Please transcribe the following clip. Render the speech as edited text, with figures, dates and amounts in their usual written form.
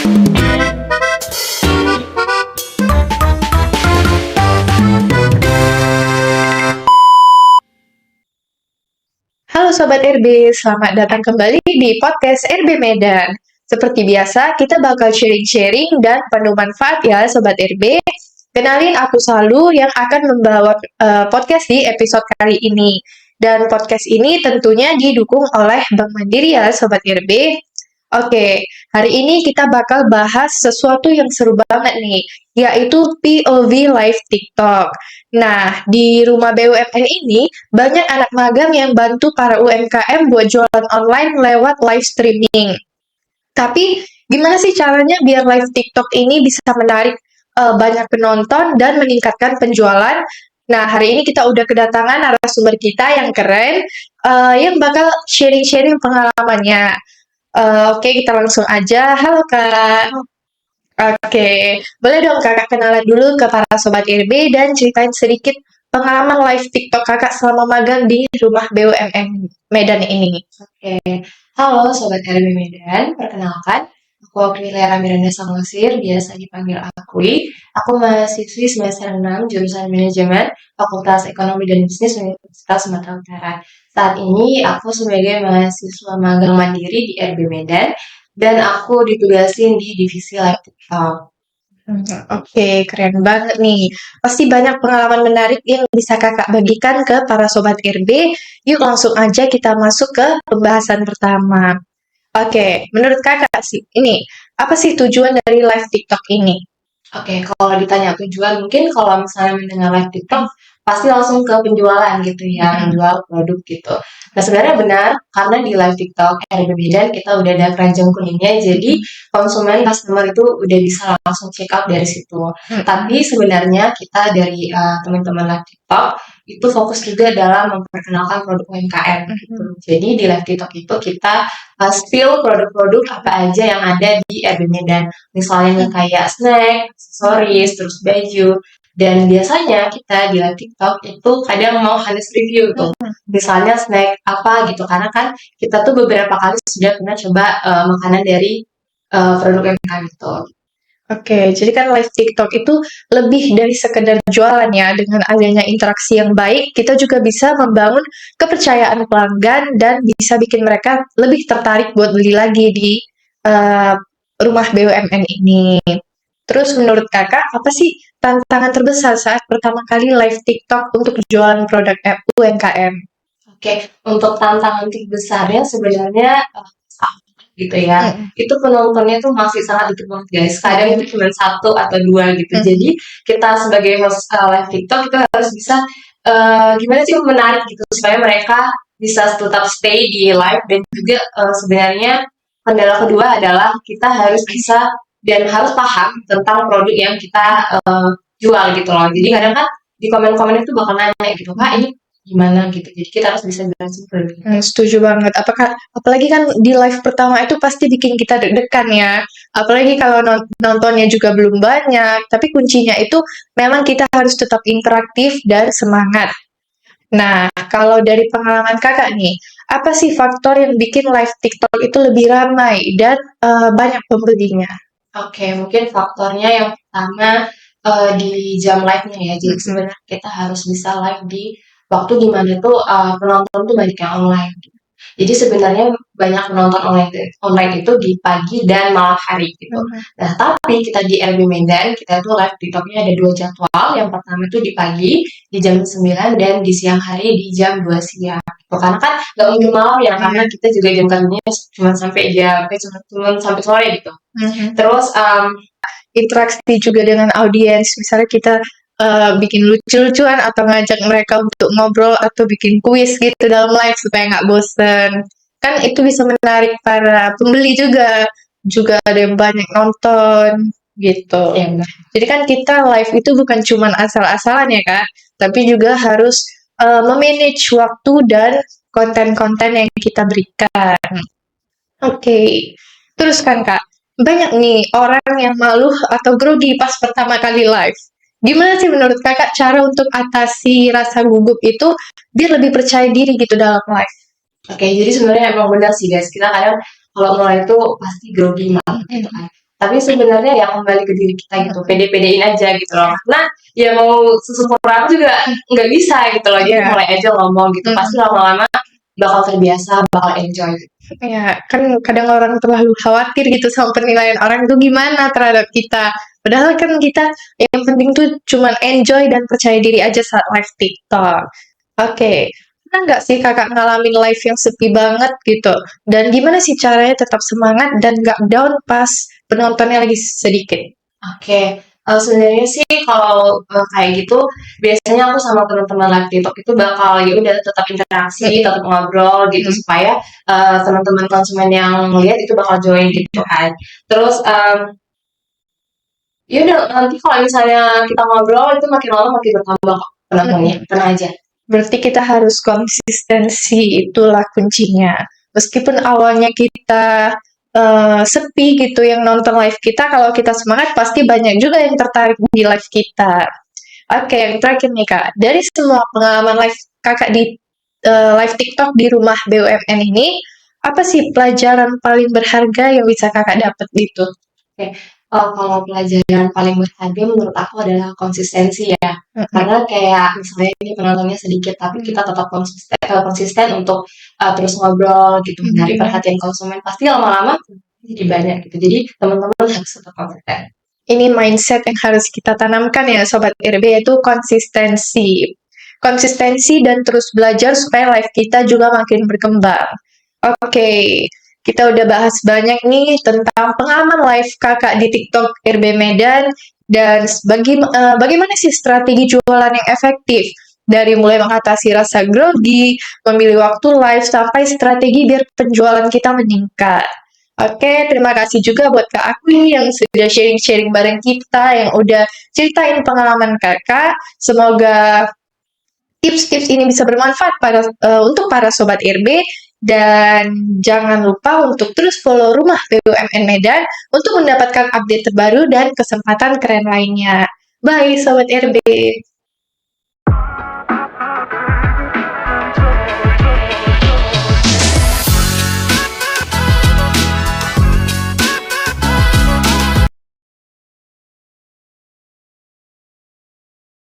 Halo Sobat RB, selamat datang kembali di podcast RB Medan. Seperti biasa, kita bakal sharing-sharing dan penuh manfaat ya Sobat RB. Kenalin aku Salu yang akan membawa podcast di episode kali ini. Dan podcast ini tentunya didukung oleh Bank Mandiri ya Sobat RB. Oke, hari ini kita bakal bahas sesuatu yang seru banget nih, yaitu POV Live TikTok. Nah, di rumah BUMN ini, banyak anak magang yang bantu para UMKM buat jualan online lewat live streaming. Tapi, gimana sih caranya biar live TikTok ini bisa menarik banyak penonton dan meningkatkan penjualan? Nah, hari ini kita udah kedatangan narasumber kita yang keren, yang bakal sharing-sharing pengalamannya. Oke, kita langsung aja. Halo Kak. Oke, boleh dong Kakak kenalan dulu ke para Sobat RB dan ceritain sedikit pengalaman live TikTok Kakak selama magang di rumah BUMN Medan ini. Oke, halo Sobat RB Medan, perkenalkan, aku Aquilera Miranda Samosir, biasa dipanggil Akui. Aku mahasiswi semester 6, jurusan Manajemen, Fakultas Ekonomi dan Bisnis Universitas Sumatera Utara. Saat ini aku sebagai mahasiswa magang mandiri di RB Medan, dan aku ditugasin di divisi live TikTok. Oke, keren banget nih. Pasti banyak pengalaman menarik yang bisa Kakak bagikan ke para Sobat RB. Yuk langsung aja kita masuk ke pembahasan pertama. Oke, menurut Kakak sih, ini apa sih tujuan dari live TikTok ini? Oke, kalau ditanya tujuan, mungkin kalau misalnya mendengar live TikTok, pasti langsung ke penjualan gitu ya, menjual produk gitu. Nah, sebenarnya benar, karena di live TikTok RB Medan kita udah ada keranjang kuningnya, jadi konsumen, customer itu udah bisa langsung check out dari situ. Tapi sebenarnya kita dari teman-teman live TikTok, itu fokus juga dalam memperkenalkan produk UMKM gitu. Jadi di live TikTok itu kita spill produk-produk apa aja yang ada di RB Medan. Misalnya kayak snack, aksesoris, terus baju. Dan biasanya kita di live TikTok itu kadang mau honest review tuh. Misalnya snack apa gitu. Karena kan kita tuh beberapa kali sudah pernah coba makanan dari produk UMKM itu. Oke, jadi kan live TikTok itu lebih dari sekedar jualan ya. Dengan adanya interaksi yang baik, kita juga bisa membangun kepercayaan pelanggan dan bisa bikin mereka lebih tertarik buat beli lagi di uh, rumah BUMN ini. Terus menurut kakak, apa sih tantangan terbesar saat pertama kali live TikTok untuk jualan produk UMKM? Oke, untuk tantangan terbesarnya sebenarnya gitu ya. Itu penontonnya tuh masih sangat dikit banget guys. Kadang itu cuma satu atau dua gitu. Jadi kita sebagai host live TikTok itu harus bisa gimana sih menarik gitu supaya mereka bisa tetap stay di live. Dan juga sebenarnya kendala kedua adalah kita harus bisa dan harus paham tentang produk yang kita jual gitu loh. Jadi kadang kan di komen-komen itu bakal nanya gitu, Kak ini gimana gitu. Jadi kita harus bisa jelasin produknya. Setuju banget. Apalagi kan di live pertama itu pasti bikin kita deg-degan ya. Apalagi kalau nontonnya juga belum banyak. Tapi kuncinya itu memang kita harus tetap interaktif dan semangat. Nah, kalau dari pengalaman kakak nih, apa sih faktor yang bikin live TikTok itu lebih ramai dan banyak pembelinya? Oke, mungkin faktornya yang pertama di jam live-nya ya. Jadi sebenarnya kita harus bisa live di waktu dimana tuh penonton tuh banyak yang online. Jadi sebenarnya banyak penonton online itu di pagi dan malam hari gitu. Nah, tapi kita di RB Medan, kita tuh live TikTok-nya ada 2 jadwal. Yang pertama itu di pagi, di jam 9, dan di siang hari di jam 2 siang. Gitu. Karena kan nggak mungkin malam ya, karena kita juga jam kerjanya cuma sampai cuma sampai sore gitu. Terus interaksi juga dengan audiens, misalnya kita bikin lucu-lucuan atau ngajak mereka untuk ngobrol atau bikin kuis gitu dalam live supaya nggak bosen. Kan itu bisa menarik para pembeli juga ada yang banyak nonton gitu. ya, Jadi kan kita live itu bukan cuma asal-asalan ya Kak, tapi juga harus memanage waktu dan konten-konten yang kita berikan. Oke. Terus kan Kak, banyak nih orang yang malu atau grogi pas pertama kali live. Gimana sih menurut Kakak cara untuk atasi rasa gugup itu biar lebih percaya diri gitu dalam live? Oke, jadi sebenarnya emang benar sih guys. Kita kadang kalau mulai itu pasti grogi banget gitu kan. Tapi sebenarnya ya kembali ke diri kita gitu, pede-pedein aja gitu loh. Karena ya mau sesempurna aku juga nggak bisa gitu loh. Jadi Iya. mulai aja ngomong gitu. Pasti lama-lama bakal terbiasa, bakal enjoy gitu. Ya, kan kadang orang terlalu khawatir gitu sama penilaian orang itu gimana terhadap kita. Padahal kan kita yang penting tuh cuman enjoy dan percaya diri aja saat live TikTok. Oke, pernah nggak sih kakak ngalamin live yang sepi banget gitu? Dan gimana sih caranya tetap semangat dan nggak down pas penontonnya lagi sedikit? Oke, sebenarnya sih kalau kayak gitu biasanya aku sama teman-teman live TikTok itu bakal ya udah tetap interaksi, tetap ngobrol gitu supaya teman-teman konsumen yang melihat itu bakal join gitu kan. Terus ya udah nanti kalau misalnya kita ngobrol itu makin lama makin bertambah kok penontonnya. Tenang aja. Berarti kita harus konsistensi, itulah kuncinya. Meskipun awalnya kita sepi gitu yang nonton live kita, kalau kita semangat pasti banyak juga yang tertarik di live kita. Oke, yang terakhir nih Kak, dari semua pengalaman live Kakak di live TikTok di rumah BUMN ini, apa sih pelajaran paling berharga yang bisa Kakak dapat gitu? Oke, kalau pelajaran paling berharga menurut aku adalah konsistensi ya. Karena kayak misalnya ini penontonnya sedikit, tapi kita tetap konsisten untuk terus ngobrol gitu, menarik perhatian konsumen. Pasti lama-lama jadi banyak gitu. Jadi teman-teman harus tetap konsisten. Ini mindset yang harus kita tanamkan ya Sobat RB, yaitu konsistensi. Konsistensi dan terus belajar supaya live kita juga makin berkembang. Oke, kita udah bahas banyak nih tentang pengalaman live kakak di TikTok RB Medan dan bagaimana sih strategi jualan yang efektif dari mulai mengatasi rasa grogi, memilih waktu live sampai strategi biar penjualan kita meningkat. Oke, terima kasih juga buat Kak Akwi yang sudah sharing-sharing bareng kita, yang udah ceritain pengalaman kakak. Semoga tips-tips ini bisa bermanfaat untuk para Sobat RB. Dan jangan lupa untuk terus follow Rumah BUMN Medan untuk mendapatkan update terbaru dan kesempatan keren lainnya. Bye Sobat RB!